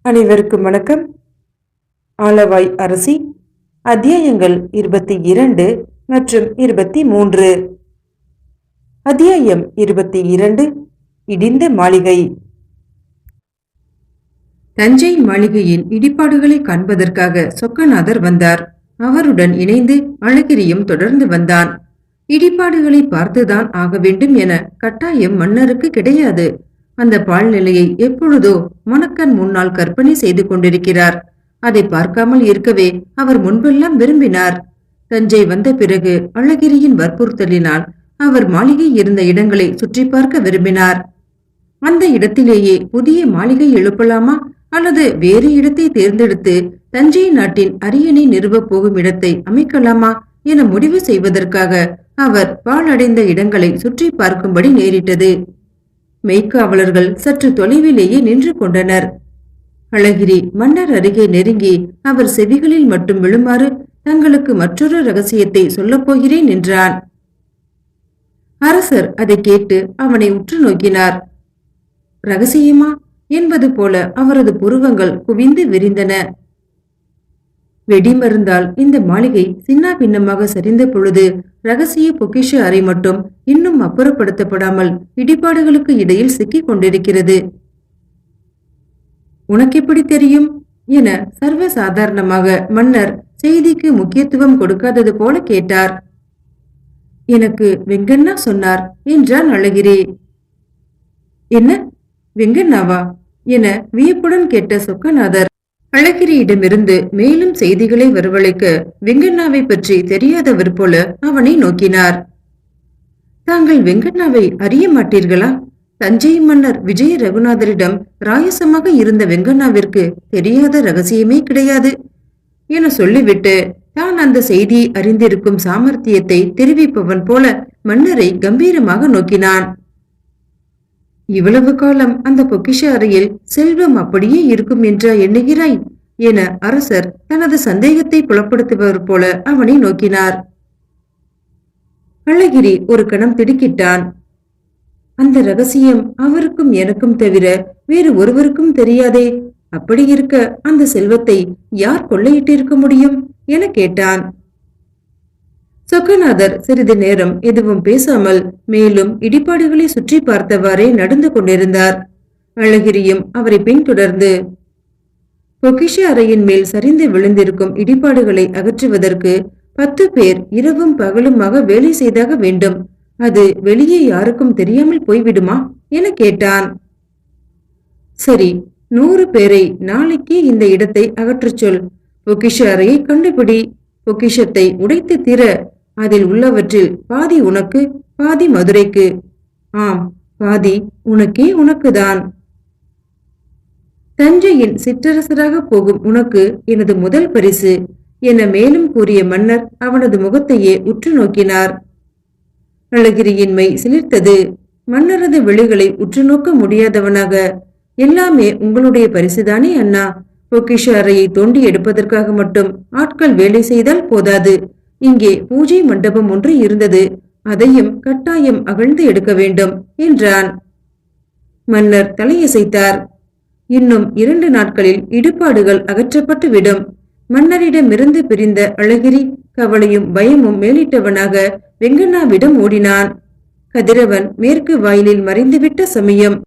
அனைவருக்கும் வணக்கம். ஆலவாய் அரசி அத்தியாயங்கள் 22 மற்றும் 23. அத்தியாயம் 22. இடிந்த மாளிகை. தஞ்சை மாளிகையின் இடிபாடுகளை காண்பதற்காக சொக்கநாதர் வந்தார். அவருடன் இணைந்து அழகிரியும் தொடர்ந்து வந்தான். இடிபாடுகளை பார்த்துதான் ஆக வேண்டும் என கட்டாயம் மன்னருக்கு கிடையாது. அந்த பாழ்நிலையை எப்பொழுதோ மணக்கண் முன்னால் கற்பனை செய்து கொண்டிருக்கிறார். அதை பார்க்காமல் இருக்கவே அவர் முன்பெல்லாம் விரும்பினார். தஞ்சை வந்த பிறகு அழகிரியின் வற்புறுத்தலினால் அவர் மாளிகை இருந்த இடங்களை சுற்றி பார்க்க விரும்பினார். அந்த இடத்திலேயே புதிய மாளிகை எழுப்பலாமா அல்லது வேறு இடத்தை தேர்ந்தெடுத்து தஞ்சை நாட்டின் அரியணை நிறுவப் போகும் இடத்தை அமைக்கலாமா என முடிவு செய்வதற்காக அவர் பாழடைந்த இடங்களை சுற்றி பார்க்கும்படி நேரிட்டது. மெய்க்காவலர்கள் சற்று தொலைவிலேயே நின்று கொண்டனர். அழகிரி மன்னர் அருகே நெருங்கி அவர் செவிகளில் மட்டும் விழுமாறு தங்களுக்கு மற்றொரு ரகசியத்தை சொல்லப் போகிறேன் என்றான். அரசர் அதை கேட்டு அவனை உற்று நோக்கினார். ரகசியமா என்பது போல அவரது புருவங்கள் குவிந்து விரிந்தன. வெடிமருந்தால் இந்த மாளிகை சின்ன பின்னமாக சரிந்த பொழுது ரகசிய பொக்கிஷ அறை மட்டும் இன்னும் அப்புறப்படுத்தப்படாமல் இடிபாடுகளுக்கு இடையில் சிக்கிக் கொண்டிருக்கிறது. உனக்கு எப்படி தெரியும் என சர்வசாதாரணமாக மன்னர் செய்திக்கு முக்கியத்துவம் கொடுக்காதது போல கேட்டார். எனக்கு வெங்கண்ணா சொன்னார் என்றான் அழகிரி. என்ன, வெங்கண்ணாவா என வியப்புடன் கேட்ட சொக்கநாதர் அழகிரியிடமிருந்து மேலும் செய்திகளை வரவழைக்க வெங்கண்ணாவை பற்றி தெரியாதவர் போல அவனை நோக்கினார். தாங்கள் வெங்கண்ணாவை அறிய மாட்டீர்களா? தஞ்சை மன்னர் விஜய ரகுநாதரிடம் ராயசமாக இருந்த வெங்கண்ணாவிற்கு தெரியாத ரகசியமே கிடையாது என சொல்லிவிட்டு தான் அந்த செய்தியை அறிந்திருக்கும் சாமர்த்தியத்தை தெரிவிப்பவன் போல மன்னரை கம்பீரமாக நோக்கினான். இவ்வளவு காலம் அந்த பொக்கிஷ அறையில் செல்வம் அப்படியே இருக்கும் என்றா எண்ணுகிறாய் என அரசர் தனது சந்தேகத்தை புலப்படுத்துபவர் போல அவனை நோக்கினார். அழகிரி ஒரு கணம் திடுக்கிட்டான். அந்த ரகசியம் அவருக்கும் எனக்கும் தவிர வேறு ஒருவருக்கும் தெரியாதே. அப்படி இருக்க அந்த செல்வத்தை யார் கொள்ளையிட்டிருக்க முடியும் என கேட்டான். சொக்கநாதர் சிறிது நேரம் எதுவும் பேசாமல் மேலும் இடிபாடுகளை சுற்றி பார்த்தவாறே நடந்து கொண்டிருந்தார். அழகிரியும் அவரை பின்தொடர்ந்து, பொக்கிஷ அறையின் மேல் சரிந்து விழுந்திருக்கும் இடிபாடுகளை அகற்றுவதற்கு 10 பேர் இரவும் பகலுமாக வேலை செய்தாக வேண்டும். அது வெளியே யாருக்கும் தெரியாமல் போய்விடுமா என கேட்டான். சரி, 100 பேரை நாளைக்கே இந்த இடத்தை அகற்றச் சொல். பொக்கிஷ அறையை கண்டுபிடி. பொக்கிஷத்தை உடைத்து தீர. அதில் உள்ளவற்றில் பாதி உனக்கு, பாதி மதுரைக்கு. ஆம், பாதி உனக்கே உனக்குதான். தஞ்சையின் சிற்றரசராக போகும் உனக்கு எனது முதல் பரிசு என மேலும் கூறிய மன்னர் அவனது முகத்தையே உற்று நோக்கினார். அழகிரியின் மை சிலிர்த்தது. மன்னரது விழிகளை உற்று நோக்க முடியாதவனாக, எல்லாமே உங்களுடைய பரிசுதானே அண்ணா. பொக்கிஷ அறையை தோண்டி எடுப்பதற்காக மட்டும் ஆட்கள் வேலை செய்தால் போதாது. இங்கே பூஜை மண்டபம் ஒன்று இருந்தது. அதையும் கட்டாயம் அகழ்ந்து எடுக்க வேண்டும் என்றான். மன்னர் தலையசைத்தார். இன்னும் 2 நாட்களில் இடுபாடுகள் அகற்றப்பட்டு விடும். மன்னரிடமிருந்து பிரிந்த அழகிரி கவலையும் பயமும் மேலிட்டவனாக வெங்கண்ணாவிடம் ஓடினான். கதிரவன் மேற்கு வாயிலில் மறைந்துவிட்ட சமயம்.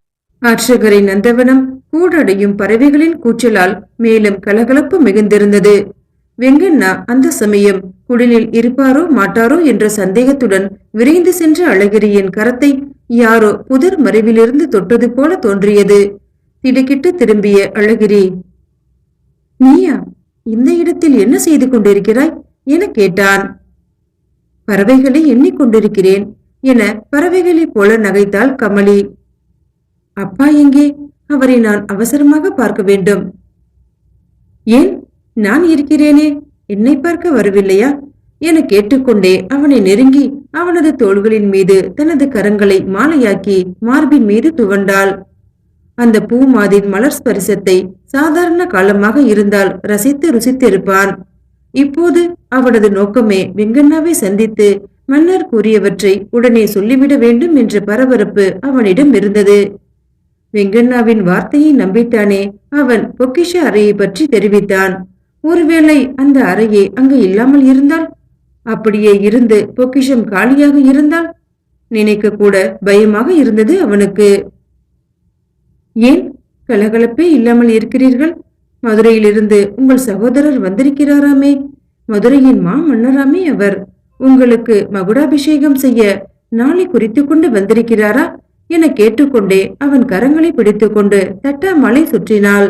ஆற்றகரை நந்தவனம் கூடடையும் பறவைகளின் கூச்சலால் மேலும் கலகலப்பு மிகுந்திருந்தது. வெங்கண்ணா அந்த சமயம் குடிலில் இருப்பாரோ மாட்டாரோ என்ற சந்தேகத்துடன் விரைந்து சென்ற அழகிரியின் கரத்தை யாரோ புதர் மறைவிலிருந்து தொட்டது போல தோன்றியது. திடுக்கிட்டு திரும்பிய அழகிரி, நீயா? இந்த இடத்தில் என்ன செய்து கொண்டிருக்கிறாய் என கேட்டான். பறவைகளை எண்ணிக்கொண்டிருக்கிறேன் என பறவைகளைப் போல நகைத்தாள் கமலி. அப்பா எங்கே? அவரை நான் அவசரமாக பார்க்க வேண்டும். ஏன், நான் இருக்கிறேனே, என்னை பார்க்க வரவில்லையா என கேட்டுக்கொண்டே அவனை நெருங்கி அவனது தோள்களின் மீது தனது கரங்களை மாலையாக்கி மார்பின் மீது துவண்டாள். அந்த பூமாதின் மலர் ஸ்பரிசத்தை சாதாரண காலமாக இருந்தால் ரசித்து ருசித்திருப்பான். இப்போது அவனது நோக்கமே வெங்கண்ணாவை சந்தித்து மன்னர் கூறியவற்றை உடனே சொல்லிவிட வேண்டும் என்ற பரபரப்பு அவனிடம் இருந்தது. வெங்கண்ணாவின் வார்த்தையை நம்பித்தானே அவன் பொக்கிஷ அறையை பற்றி தெரிவித்தான். ஒருவேளை அந்த அறையே அங்கு இல்லாமல் இருந்தால், அப்படியே இருந்து பொக்கிஷம் காலியாக இருந்தால், நினைக்க கூட பயமாக இருந்தது அவனுக்கு. ஏன் கலகலப்பே இல்லாமல் இருக்கிறீர்கள்? மதுரையிலிருந்து உங்கள் சகோதரர் வந்திருக்கிறாராமே, மதுரையின் மாமன்னராமே அவர். உங்களுக்கு மகுடாபிஷேகம் செய்ய நாளை குறித்து கொண்டு வந்திருக்கிறாரா என கேட்டுக்கொண்டே அவன் கரங்களை பிடித்துக்கொண்டு தட்டாமலை சுற்றினாள்.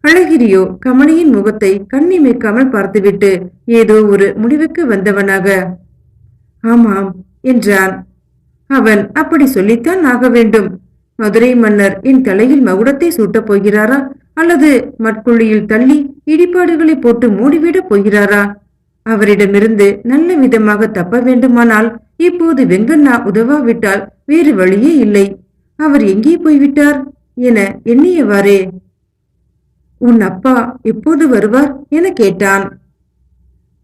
அழகிரியோ கமலியின் முகத்தை கண்ணிமைக்காமல் பார்த்துவிட்டு ஏதோ ஒரு முடிவுக்கு வந்தவனாக ஆமாம் என்றான். அவன் அப்படி சொல்லித்தான் ஆக வேண்டும். மதுரை மன்னர் என் தலையில் மகுடத்தை சூட்டப் போகிறாரா அல்லது மட்குழியில் தள்ளி இடிபாடுகளை போட்டு மூடிவிடப் போகிறாரா? அவரிடமிருந்து நல்ல விதமாக தப்ப வேண்டுமானால் இப்போது வெங்கண்ணா உதவாவிட்டால் வேறு வழியே இல்லை. அவர் எங்கே போய்விட்டார் என எண்ணியவாறே, உன் அப்பா எப்போது வருவார் என கேட்டான்.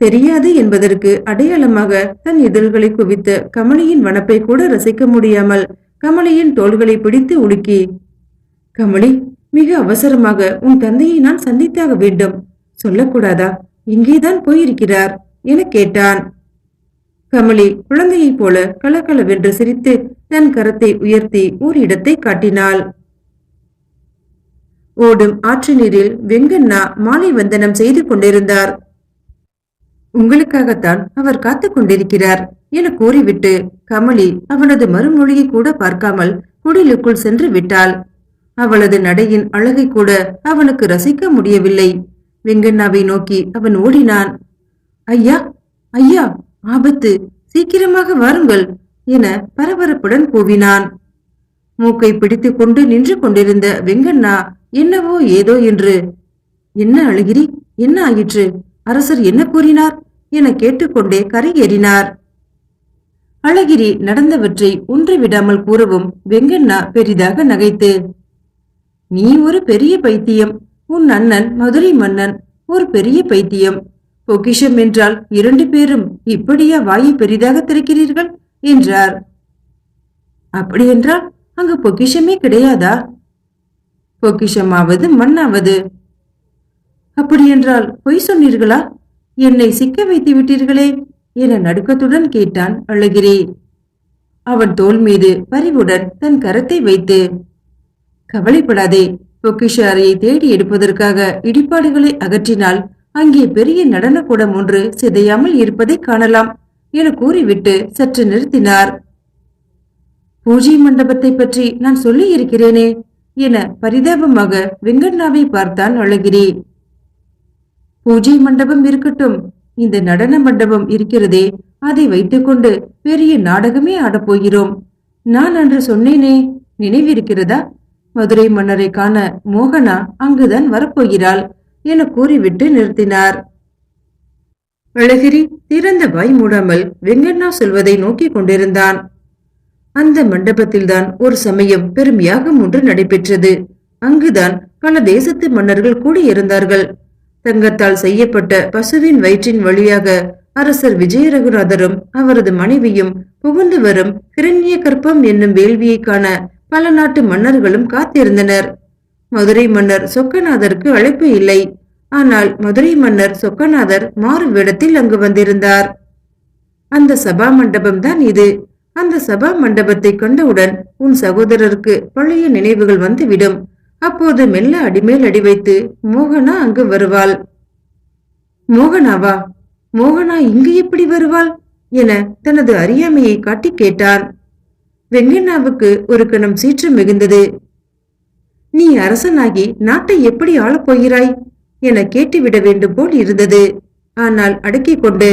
தெரியாது என்பதற்கு அடையாளமாக தன் இதழ்களை குவித்த கமலியின் வனப்பை கூட ரசிக்க முடியாமல் கமலியின் தோள்களை பிடித்து உலுக்கி, கமலி, மிக அவசரமாக உன் தந்தையை நான் சந்தித்தாக வேண்டும். சொல்லக்கூடாதா? இங்கேதான் போயிருக்கிறார் என கேட்டான். கமலி குழந்தையைப் போல கலகலவென்று சிரித்து தன் கரத்தை உயர்த்தி ஒரு இடத்தை காட்டினாள். ஓடும் ஆற்று நீரில் வெங்கண்ணா மாலை வந்தனம் செய்து கொண்டிருந்தார். உங்களுக்காகத்தான் அவர் காத்து கொண்டிருக்கிறார் என கூறிவிட்டு கமலி அவனது மறுமொழியை கூட பார்க்காமல் குடிலுக்குள் சென்று விட்டாள். அவளது நடையின் அழகை கூட அவனுக்கு ரசிக்க முடியவில்லை. வெங்கண்ணாவை நோக்கி அவன் ஓடினான். ஐயா, ஐயா, ஆபத்து, சீக்கிரமாக வாருங்கள் என பரபரப்புடன் கூவினான். மூக்கை பிடித்துக் கொண்டு நின்று கொண்டிருந்த வெங்கண்ணா என்னவோ ஏதோ என்று, என்ன அழகிரி, என்ன ஆயிற்று, அரசர் என்ன கூறினார் என கேட்டுக்கொண்டே கரையேறினார். அழகிரி நடந்தவற்றை ஒன்று விடாமல் கூறவும் வெங்கண்ணா பெரிதாக நகைத்து, நீ ஒரு பெரிய பைத்தியம், உன் அண்ணன் மதுரை மன்னன் ஒரு பெரிய பைத்தியம், பொக்கிஷம் என்றால் 2 பேரும் இப்படியா வாயை பெரிதாக திறக்கிறீர்கள் என்றார். அப்படியென்றால் அங்கு பொக்கிஷமே கிடையாதா? பொக்கிஷமாவது மண்ணாவது. அப்படியென்றால் பொய் சொன்னீர்களா? என்னை சிக்க வைத்து விட்டீர்களே என நடுக்கத்துடன் கேட்டான் அழகிரி. அவன் தோள் மீது பரிவுடன் தன் கரத்தை வைத்து, கவலைப்படாதே, பொக்கிஷ அறையை தேடி எடுப்பதற்காக இடிபாடுகளை அகற்றினால் அங்கே பெரிய நடனக்கூடம் ஒன்று சிதையாமல் இருப்பதை காணலாம் என கூறிவிட்டு சற்று நிறுத்தினார். பூஜை மண்டபத்தை பற்றி நான் சொல்லி இருக்கிறேனே என பரிதாபமாக வெங்கண்ணாவை பார்த்தான் அழகிரி. பூஜை மண்டபம் இருக்கட்டும், இந்த நடன மண்டபம் இருக்கிறதே, அதை வைத்துக்கொண்டு பெரிய நாடகமே ஆடப்போகிறோம். நான் அன்று சொன்னேனே, நினைவிருக்கிறதா? மதுரை மன்னரை காண மோகனா அங்குதான் வரப்போகிறாள் என கூறிவிட்டு நிறுத்தினார். அழகிரி திறந்த வாய் மூடாமல் வெங்கண்ணா சொல்வதை நோக்கி கொண்டிருந்தான். அந்த மண்டபத்தில்தான் ஒரு சமயம் பெரும் யாகம் ஒன்று நடைபெற்றது. அங்குதான் பல தேசத்து மன்னர்கள் கூடியிருந்தார்கள். தங்கத்தால் செய்யப்பட்ட பசுவின் வயிற்றின் வழியாக அரசர் விஜய ரகுநாதரும் அவரது மனைவியும் புகுந்து வரும் கிரண்ய கற்பம் என்னும் வேள்வியை காண பல நாட்டு மன்னர்களும் காத்திருந்தனர். மதுரை மன்னர் சொக்கநாதருக்கு அழைப்பு இல்லை. ஆனால் மதுரை மன்னர் சொக்கநாதர் மாறு வேடத்தில் அங்கு வந்திருந்தார். அந்த சபா மண்டபம் தான் இது. அந்த சபா மண்டபத்தை கண்டவுடன் உன் சகோதரருக்கு பழைய நினைவுகள் வந்துவிடும். அப்போது மெல்ல அடிமேல் அடி வைத்து மோகனா அங்கு வருவாள். மோகனாவா? மோகனா இங்கு எப்படி வருவாள் என தனது அறியாமையை காட்டி கேட்டான். வெங்கண்ணாவுக்கு ஒரு கணம் சீற்றம் மிகுந்தது. நீ அரசனாகி நாட்டை எப்படி ஆளப் போகிறாய் என கேட்டுவிட வேண்டும் போல் இருந்தது. ஆனால் அடக்கிக் கொண்டு,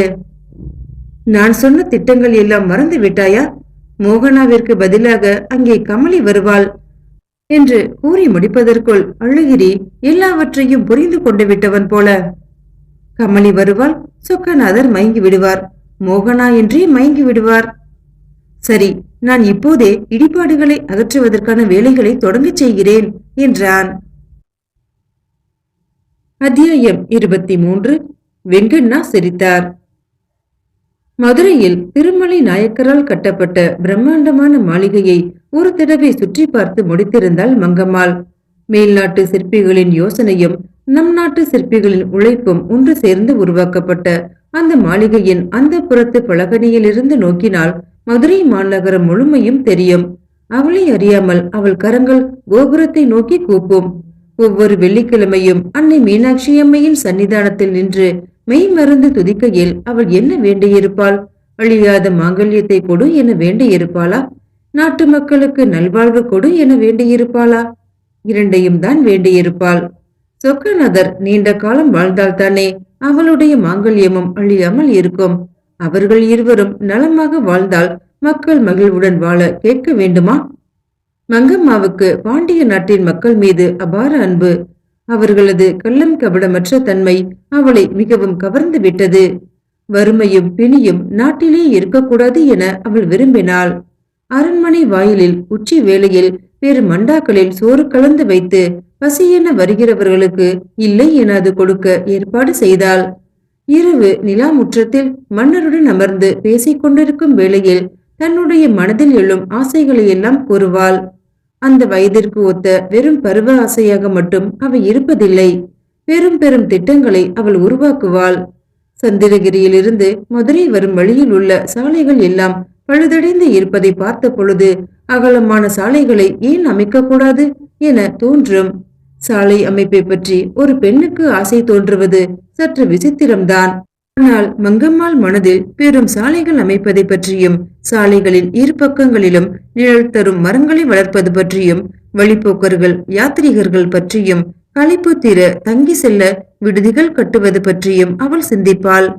நான் சொன்ன திட்டங்கள் எல்லாம் மறந்து விட்டாயா? மோகனாவிற்கு பதிலாக அங்கே கமலி வருவாள் என்று கூறி முடிப்பதற்குள் அழகிரி எல்லாவற்றையும் புரிந்து கொண்டு விட்டவன் போல, கமலி வருவாள், சொக்கநாதர் மயங்கி விடுவார், மோகனா என்றே மயங்கி விடுவார். சரி, நான் இப்போதே இடிபாடுகளை அகற்றுவதற்கான வேலைகளை தொடங்கச் செய்கிறேன் என்றான். அத்தியாயம் 23. வெங்கண்ணா சிரித்தார். மதுரையில் திருமலை நாயக்கரால் கட்டப்பட்ட பிரம்மாண்டமான மாளிகையை ஒரு தடவை சுற்றி பார்த்து முடித்திருந்தாள் மங்கம்மாள். மேல்நாட்டு சிற்பிகளின் யோசனையும் நம் நாட்டு சிற்பிகளின் உழைப்பும் ஒன்று சேர்ந்து உருவாக்கப்பட்ட அந்த மாளிகையின் அந்த புறத்து பலகணியிலிருந்து நோக்கினால் மதுரை மாநகரம் முழுமையும் தெரியும். அவளை அறியாமல் அவள் கரங்கள் கோபுரத்தை நோக்கி கூப்பும். ஒவ்வொரு வெள்ளிக்கிழமையும் அன்னை மீனாட்சி அம்மையின் சன்னிதானத்தில் நின்று மெய் மறந்து துதிக்கையில் அவள் என்ன வேண்டியிருப்பாள்? அழியாத மாங்கல்யத்தை கொடு என வேண்டியிருப்பாளா? நாட்டு மக்களுக்கு நல்வாழ்வு கொடு என வேண்டியிருப்பாளா? இரண்டையும் தான் வேண்டியிருப்பாள். சொக்கநாதர் நீண்ட காலம் வாழ்ந்தால்தானே அவளுடைய மாங்கல்யமும் அழியாமல் இருக்கும். அவர்கள் இருவரும் நலமாக வாழ்ந்தால் மக்கள் மகிழ்வுடன் வாழ கேட்க வேண்டுமா? மங்கம்மாவுக்கு பாண்டிய நாட்டின் மக்கள் மீது அபார அன்பு. அவர்களது கள்ளம் கபடமற்ற தன்மை அவளை மிகவும் கவர்ந்து விட்டது. வறுமையும் பிணியும் நாட்டிலே இருக்கக்கூடாது என அவள் விரும்பினாள். அரண்மனை வாயிலில் உச்சி வேளையில் வேறு மண்டாக்களில் சோறு கலந்து வைத்து பசியென வருகிறவர்களுக்கு இல்லை என அது கொடுக்க ஏற்பாடு செய்தாள். இரவு நிலா முற்றத்தில் மன்னருடன் அமர்ந்து பேசிக் கொண்டிருக்கும் வேளையில் தன்னுடைய மனதில் எழும் ஆசைகளை எல்லாம் கூறுவாள். அந்த வயதிற்கு ஒத்த வெறும் பருவ ஆசையாக மட்டும் அவை இருப்பதில்லை. பெரும் பெரும் திட்டங்களை அவள் உருவாக்குவாள். சந்திரகிரியிலிருந்து மதுரை வரும் வழியில் உள்ள சாலைகள் எல்லாம் பழுதடைந்து இருப்பதை பார்த்த பொழுது அகலமான சாலைகளை ஏன் அமைக்கக்கூடாது என தோன்றும். சாலை அமைப்பை பற்றி ஒரு பெண்ணுக்கு ஆசை தோன்றுவது சற்று விசித்திரம்தான். ஆனால் மங்கம்மாள் மனதில் பெரும் சாலைகள் அமைப்பதை பற்றியும், சாலைகளின் இரு பக்கங்களிலும் நிழல் தரும் மரங்களை வளர்ப்பது பற்றியும், வழிப்போக்கர்கள் யாத்ரீகர்கள் பற்றியும், களைப்பு தீர தங்கி செல்ல விடுதிகள் கட்டுவது பற்றியும் அவள் சிந்திப்பாள்.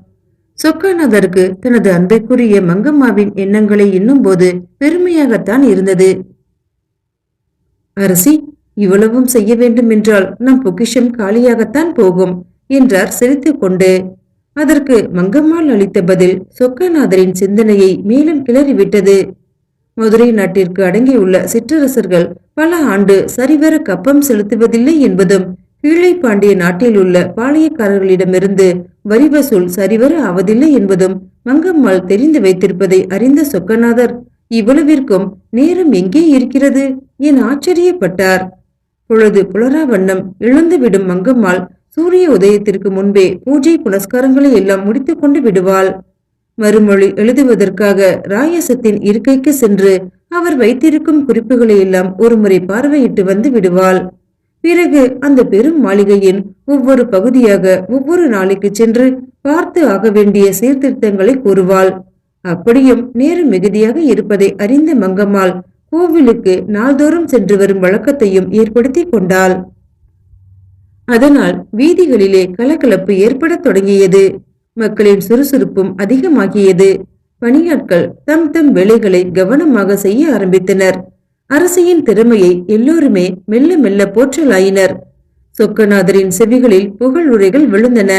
சொக்கநாதருக்கு தனது அன்பைக்குரிய மங்கம்மாவின் எண்ணங்களை எண்ணும் போது பெருமையாகத்தான் இருந்தது. அரசி, இவ்வளவும் செய்ய வேண்டும் என்றால் நம் பொக்கிஷம் காலியாகத்தான் போகும் என்றார் சிரித்துக் கொண்டு. அதற்கு மங்கம்மாள் அளித்த பதில் சொக்கநாதரின் சிந்தனையை மேலும் கிளறிவிட்டது. மதுரை நாட்டிற்கு அடங்கியுள்ள சிற்றரசர்கள் பல ஆண்டு சரிவர கப்பம் செலுத்துவதில்லை என்பதும், கீழை பாண்டிய நாட்டில் உள்ள பாளையக்காரர்களிடமிருந்து வரி வசூல் சரிவர ஆவதில்லை என்பதும் மங்கம்மாள் தெரிந்து வைத்திருப்பதை அறிந்த சொக்கநாதர் இவ்வளவிற்கும் நேரம் எங்கே இருக்கிறது என ஆச்சரியப்பட்டார். பொழுது புலரா வண்ணம் எழுந்துவிடும் மங்கம்மாள் சூரிய உதயத்திற்கு முன்பே பூஜை புனஸ்காரங்களை எல்லாம் முடித்துக் கொண்டு விடுவாள். மறுமொழி எழுதுவதற்காக ராயசத்தின் இருக்கைக்கு சென்று அவர் வைத்திருக்கும் குறிப்புகளை எல்லாம் ஒருமுறை பார்வையிட்டு வந்து விடுவாள். பிறகு அந்த பெரும் மாளிகையின் ஒவ்வொரு பகுதியாக ஒவ்வொரு நாளைக்கு சென்று பார்த்து ஆக வேண்டிய சீர்திருத்தங்களை கூறுவாள். அப்படியும் நேரம் மிகுதியாக இருப்பதை அறிந்த மங்கம்மாள் கோவிலுக்கு நாள்தோறும் சென்று வரும் வழக்கத்தையும் ஏற்படுத்தி கொண்டாள். அதனால் வீதிகளிலே கலகலப்பு ஏற்பட தொடங்கியது. மக்களின் சுறுசுறுப்பும் அதிகமாகியது. பணியாட்கள் தம் தம் வேலைகளை கவனமாக செய்ய ஆரம்பித்தனர். அரசியின் திறமையை எல்லோருமே மெல்ல மெல்ல போற்றலாயினர். சொக்கநாதரின் செவிகளில் புகழ் உரைகள் விழுந்தன.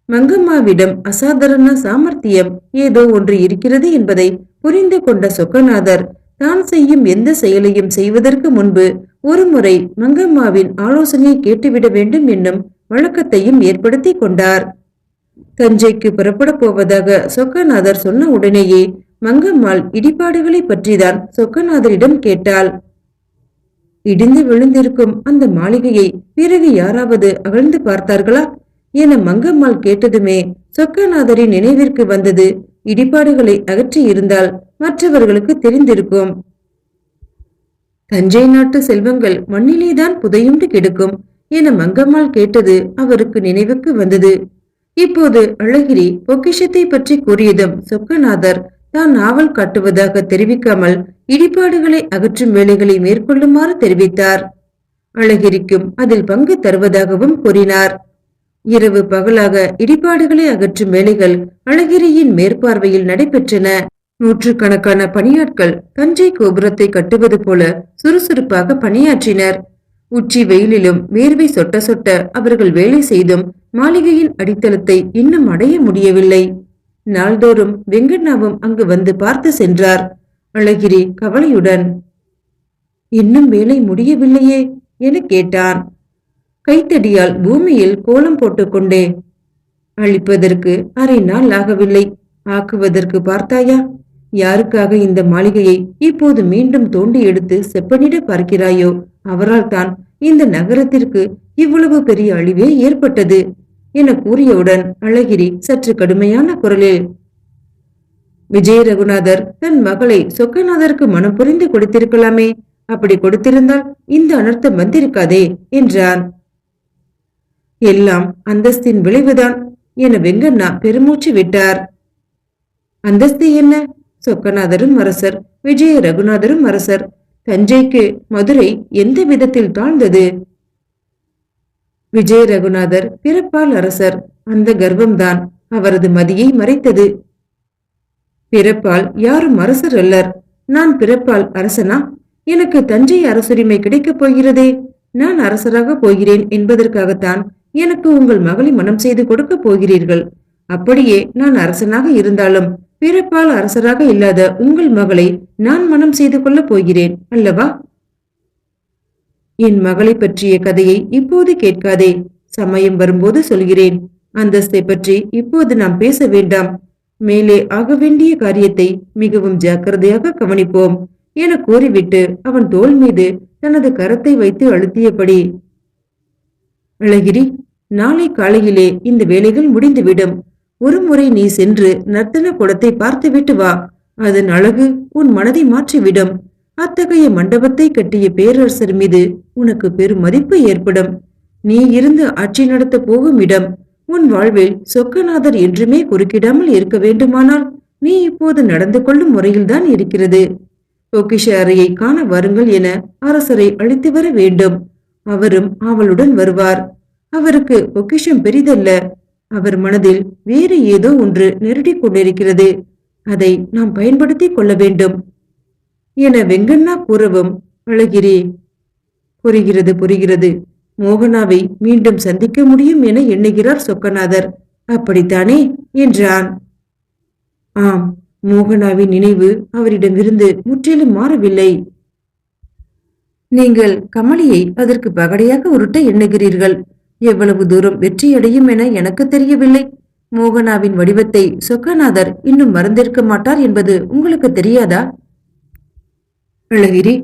மங்கம்மாவிடம் அசாதாரண சாமர்த்தியம் ஏதோ ஒன்று இருக்கிறது என்பதை புரிந்து கொண்ட சொக்கநாதர் தான் செய்யும் எந்த செயலையும் செய்வதற்கு முன்பு ஒருமுறை மங்கம்மாவின் ஆலோசனையை கேட்டுவிட வேண்டும் என்னும் வழக்கத்தையும் ஏற்படுத்தி கொண்டார். தஞ்சைக்கு புறப்பட போவதாக சொக்கநாதர் சொன்ன உடனேயே மங்கம்மாள் இடிபாடுகளை பற்றிதான் சொக்கநாதரிடம் கேட்டாள். இடிந்து விழுந்திருக்கும் அந்த மாளிகையை பிறகு யாராவது அகழ்ந்து பார்த்தார்களா என மங்கம்மாள் கேட்டதுமே சொக்கநாதரின் நினைவிற்கு வந்தது இடிபாடுகளை அகற்றி இருந்தால் மற்றவர்களுக்கு தெரிந்திருக்கும். தஞ்சை நாட்டு செல்வங்கள் மண்ணிலேதான் புதையுண்டு கிடக்கும் என மங்கம்மாள் கேட்டது அவருக்கு நினைவுக்கு வந்தது. இப்போது அழகிரி பொக்கிஷத்தை பற்றி கூறியதும் சொக்கநாதர் தான் நாவல் காட்டுவதாக தெரிவிக்காமல் இடிபாடுகளை அகற்றும் வேலைகளை மேற்கொள்ளுமாறு தெரிவித்தார். அழகிரிக்கும் அதில் பங்கு தருவதாகவும் கூறினார். இரவு பகலாக இடிபாடுகளை அகற்றும் வேலைகள் அழகிரியின் மேற்பார்வையில் நடைபெற்றன. நூற்றுக்கணக்கான பணியாட்கள் தஞ்சை கோபுரத்தை கட்டுவது போல சுறுசுறுப்பாக பணியாற்றினர். உச்சி வெயிலிலும் வேர்வை சொட்ட சொட்ட அவர்கள் வேலை செய்தும் மாளிகையின் அடித்தளத்தை இன்னும் அடைய முடியவில்லை. நாள்தோறும் வெங்கண்ணாவும் அங்கு வந்து பார்த்து சென்றார். அழகிரி கவலையுடன், இன்னும் வேலை முடியவில்லையே என கேட்டான். கைத்தடியால் பூமியில் கோலம் போட்டுக்கொண்டே, அழிப்பதற்கு அரை நாள் ஆகவில்லை, ஆக்குவதற்கு பார்த்தாயா? யாருக்காக இந்த மாளிகையை இப்போது மீண்டும் தோண்டி எடுத்து செப்பனிட பார்க்கிறாயோ அவரால் தான் இந்த நகரத்திற்கு இவ்வளவு பெரிய அழிவே ஏற்பட்டது என கூறியவுடன் அழகிரி சற்று கடுமையான குரலில், விஜய ரகுநாதர் தன் மகளை சொக்கநாதருக்கு மனம் புரிந்து கொடுத்திருக்கலாமே, அப்படி கொடுத்திருந்தால் இந்த அனர்த்தம் வந்திருக்காதே என்றான். எல்லாம் அந்தஸ்தின் விளைவுதான் என வெங்கண்ணா பெருமூச்சு விட்டார். அந்தஸ்து என்ன? சொக்கநாதரும் அரசர், விஜய ரகுநாதரும் அரசர். தஞ்சைக்கு மதுரை எந்த விதத்தில் தாழ்ந்தது? விஜய ரகுநாதர் பிறப்பால் அரசர், அந்த கர்வம்தான் அவரது மதியை மறைத்தது. பிறப்பால் யாரும் அரசர் அல்லர். நான் பிறப்பால் அரசனா? எனக்கு தஞ்சை அரசுரிமை கிடைக்கப் போகிறதே. நான் அரசராக போகிறேன் என்பதற்காகத்தான் எனக்கு உங்கள் மகளை மனம் செய்து கொடுக்க போகிறீர்கள். அப்படியே நான் அரசனாக இருந்தாலும் பிறப்பால் அரசராக இல்லாத உங்கள் மகளை நான் மனம் செய்து கொள்ளப் போகிறேன் அல்லவா? என் மகளை பற்றிய கதையை இப்போது கேட்காதே. சமயம் வரும்போது சொல்கிறேன். அந்தஸ்தை பற்றி இப்போது நாம் பேச வேண்டாம். மேலே ஆக வேண்டிய காரியத்தை மிகவும் ஜாக்கிரதையாக கவனிப்போம் என கூறிவிட்டு அவன் தோள் மீது தனது கரத்தை வைத்து அழுத்தியபடி, அழகிரி, நாளை காலையிலே இந்த வேலைகள் முடிந்துவிடும். ஒரு முறை நீ சென்று நர்த்தன குடத்தை பார்த்துவிட்டு வா. அதன் அழகு உன் மனதை மாற்றிவிடும். அத்தகைய மண்டபத்தை கட்டிய பேரரசர் மீது உனக்கு பெரும் மதிப்பு ஏற்படும். நீ இருந்து ஆட்சி நடத்த போகும் இடம். உன் வாழ்வில் சொக்கநாதர் என்றுமே குறுக்கிடாமல் இருக்க வேண்டுமானால் நீ இப்போது நடந்து கொள்ளும் முறையில்தான் இருக்கிறது. பொக்கிஷ அறையை காண வருங்கள் என அரசரை அழைத்து வர வேண்டும். அவரும் அவளுடன் வருவார். அவருக்கு பொக்கிஷம் பெரிதல்ல. அவர் மனதில் வேறு ஏதோ ஒன்று நெருடிக் கொண்டிருக்கிறது. அதை நாம் பயன்படுத்திக் கொள்ள வேண்டும் என வெங்கண்ணா கூறவும், அழகிரி, புரிகிறது புரிகிறது. மோகனாவை மீண்டும் சந்திக்க முடியும் என எண்ணுகிறார் சொக்கநாதர், அப்படித்தானே என்றான். ஆம், மோகனாவின் நினைவு அவரிடமிருந்து முற்றிலும் மாறவில்லை. நீங்கள் கமலியை அதற்கு பகடையாக உருட்ட எண்ணுகிறீர்கள். எவ்வளவு தூரம் வெற்றியடையும் என எனக்கு தெரியவில்லை. மோகனாவின் வடிவத்தை சொக்கநாதர் இன்னும் மறந்திருக்க மாட்டார் என்பது உங்களுக்கு தெரியாதா? அழகிரி,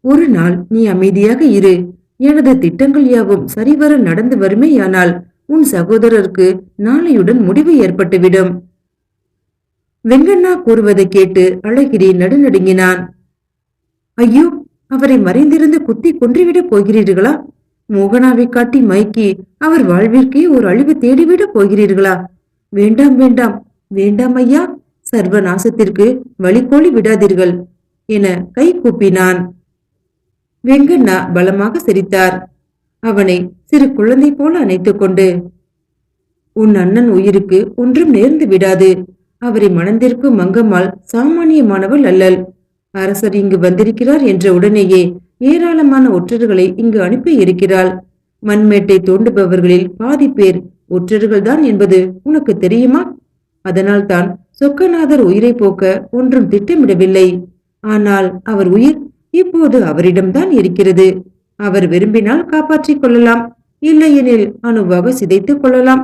ஒரு நாள் நீ அமைதியாக இரு. எனது திட்டங்கள் யாவும் சரிவர நடந்து வருமேயானால் உன் சகோதரருக்கு நாளையுடன் முடிவு ஏற்பட்டுவிடும். வெங்கண்ணா கூறுவதை கேட்டு அழகிரி நடுநடுங்கினான். ஐயோ, அவரை மறைந்திருந்து குத்தி கொன்றுவிடப் போகிறீர்களா? மோகனாவை காட்டி மயக்கி அவர் வாழ்விற்கே ஒரு அழிவு தேடிவிடப் போகிறீர்களா? வேண்டாம் வேண்டாம் வேண்டாம் ஐயா, சர்வநாசத்திற்கு வழிகோலி விடாதீர்கள் என கை கூப்பினான். வெங்கண்ணா பலமாக சிரித்தார். அவனை சிறு குழந்தை போல அணைத்துக் கொண்டு, உன் அண்ணன் உயிருக்கு ஒன்றும் நேர்ந்து விடாது. அவரை மணந்திருக்கும் மங்கம்மாள் சாமானியமானவள் அல்லல். அரசர் இங்கு வந்திருக்கிறார் என்ற உடனேயே ஏராளமான ஒற்றர்களை இங்கு அனுப்பி இருக்கிறாள். மண்மேட்டை தோண்டுபவர்களில் பாதி பேர் ஒற்றர்கள்தான் என்பது உனக்கு தெரியுமா? அதனால்தான் சொக்கநாதர் உயிரை போக்க ஒன்றும் திட்டமிடவில்லை. ஆனால் அவர் உயிர் இப்போது அவரிடம்தான் இருக்கிறது. அவர் விரும்பினால் காப்பாற்றிக் கொள்ளலாம், இல்லையெனில் அணுவாக சிதைத்துக் கொள்ளலாம்.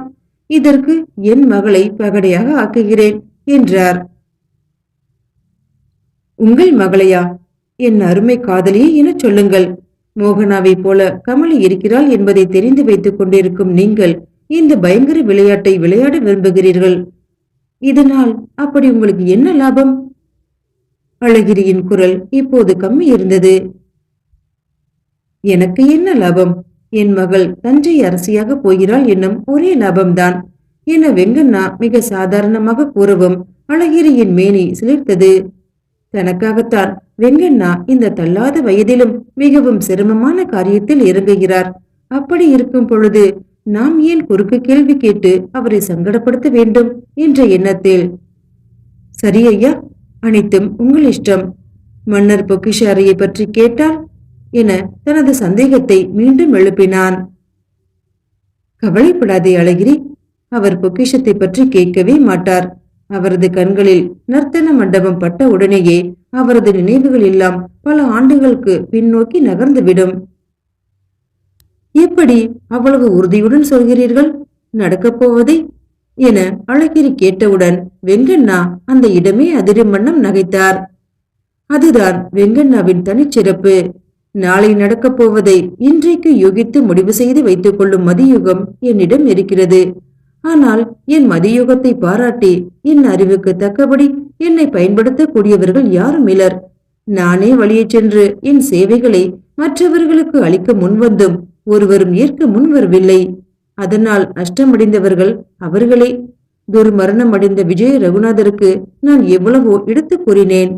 இதற்கு என் மகளை பகடையாக ஆக்குகிறேன் என்றார். உங்கள் மகளையா? என் அருமை காதலியே என சொல்லுங்கள். மோகனாவை போல கமலி இருக்கிறாள் என்பதை தெரிந்து வைத்துக் கொண்டிருக்கும் நீங்கள் இந்த பயங்கர விளையாட்டை விளையாட விரும்புகிறீர்கள். இதனால் அப்படி உங்களுக்கு என்ன லாபம்? அழகிரியின் குரல் இப்போது கம்மி இருந்தது. எனக்கு என்ன லாபம்? என் மகள் தஞ்சை அரசியாக போகிறாள் என்னும் ஒரே லாபம்தான் என வெங்கண்ணா மிக சாதாரணமாக கூறவும் அழகிரியின் மேனி சிலிர்த்தது. தனக்காகத்தான் வெங்கண்ணா இந்த தள்ளாத வயதிலும் மிகவும் சிரமமான காரியத்தில் இறங்குகிறார். அப்படி இருக்கும் பொழுது நாம் ஏன் குறுக்கு கேள்வி கேட்டு அவரை சங்கடப்படுத்த வேண்டும் என்ற எண்ணத்தில், சரி ஐயா, அனைத்தும் உங்கள் இஷ்டம். மன்னர் பொக்கிஷ அறையை பற்றி கேட்டால் என தனது சந்தேகத்தை மீண்டும் எழுப்பினான். கவலைப்படாதே அழகிரி, அவர் பொக்கிஷத்தை பற்றி கேட்கவே மாட்டார். அவரது கண்களில் நர்த்தன மண்டபம் பட்ட உடனேயே அவரது நினைவுகள் எல்லாம் பல ஆண்டுகளுக்கு பின்னோக்கி நகர்ந்துவிடும். எப்படி அவ்வளவு உறுதியுடன் சொல்கிறீர்கள்? நடக்கப் போவதை என அழகிரி கேட்டவுடன் வெங்கண்ணா அந்த இடமே அதிரும் வண்ணம் நகைத்தார். அதுதான் வெங்கண்ணாவின் தனிச்சிறப்பு. நாளை நடக்கப் போவதை இன்றைக்கு யூகித்து முடிவு செய்து வைத்துக் கொள்ளும் மதியுகம் என்னிடம் இருக்கிறது. ஆனால் என் மதியுகத்தை பாராட்டி என் அறிவுக்கு தக்கபடி என்னை பயன்படுத்தக்கூடியவர்கள் யாரும் இலர். நானே வழியே சென்று என் சேவைகளை மற்றவர்களுக்கு அளிக்க முன்வந்தும் ஒருவரும் ஏற்க முன்வரவில்லை. அதனால் நஷ்டமடைந்தவர்கள் அவர்களே. துர்மரணம் அடைந்த விஜய ரகுநாதருக்கு நான் எவ்வளவோ எடுத்து கூறினேன்.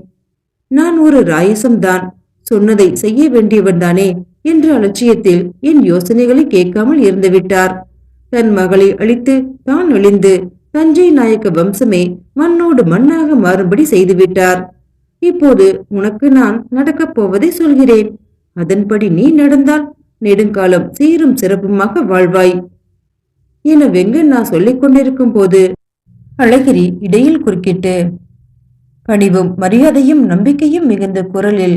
நான் ஒரு ராயசம்தான், சொன்னதை செய்ய வேண்டியவன் தானே என்ற அலட்சியத்தில் என் யோசனைகளை கேட்காமல் இருந்துவிட்டார். தன் மகளை அழித்து தான் அழிந்து தஞ்சை நாயக்க வம்சமே மண்ணோடு மண்ணாக மாறும்படி செய்துவிட்டார். இப்போது உனக்கு நான் நடக்கப் போவதை சொல்கிறேன். அதன்படி நீ நடந்தால் நெடுங்காலம் சீரும் சிறப்புமாக வாழ்வாய் என வெங்கண்ணா சொல்லிக் கொண்டிருக்கும் போது அழகிரி இடையில் குறுக்கிட்டு பணிவும் மரியாதையும் நம்பிக்கையும் மிகுந்த குரலில்,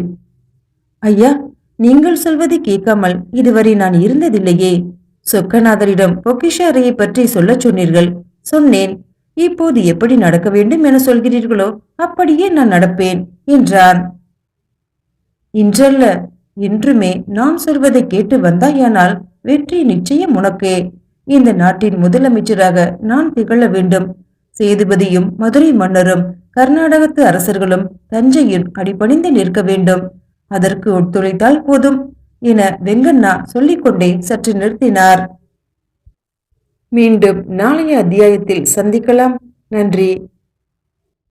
ஐயா, நீங்கள் சொல்வதை கேட்காமல் இதுவரை நான் இருந்ததில்லையே. சொக்கநாதரிடம் பொக்கிஷ அறையை பற்றி சொல்லச் சொன்னீர்கள். சொன்னேன். இப்போது எப்படி நடக்க வேண்டும் என சொல்கிறீர்களோ அப்படியே நான் நடப்பேன் என்றான். இன்றல்ல, இன்றுமே நான் சொல்வதை கேட்டு வந்தாயானால் வெற்றி நிச்சயம் உனக்கே. இந்த நாட்டின் முதலமைச்சராக நான் திகழ வேண்டும். சேதுபதியும் மதுரை மன்னரும் கர்நாடகத்து அரசர்களும் தஞ்சையில் அடிபணிந்து நிற்க வேண்டும். அதற்கு ஒத்துழைத்தால் போதும் என வெங்கண்ணா சொல்லிக்கொண்டே சற்று நிறுத்தினார். மீண்டும் நாளைய அத்தியாயத்தில் சந்திக்கலாம். நன்றி.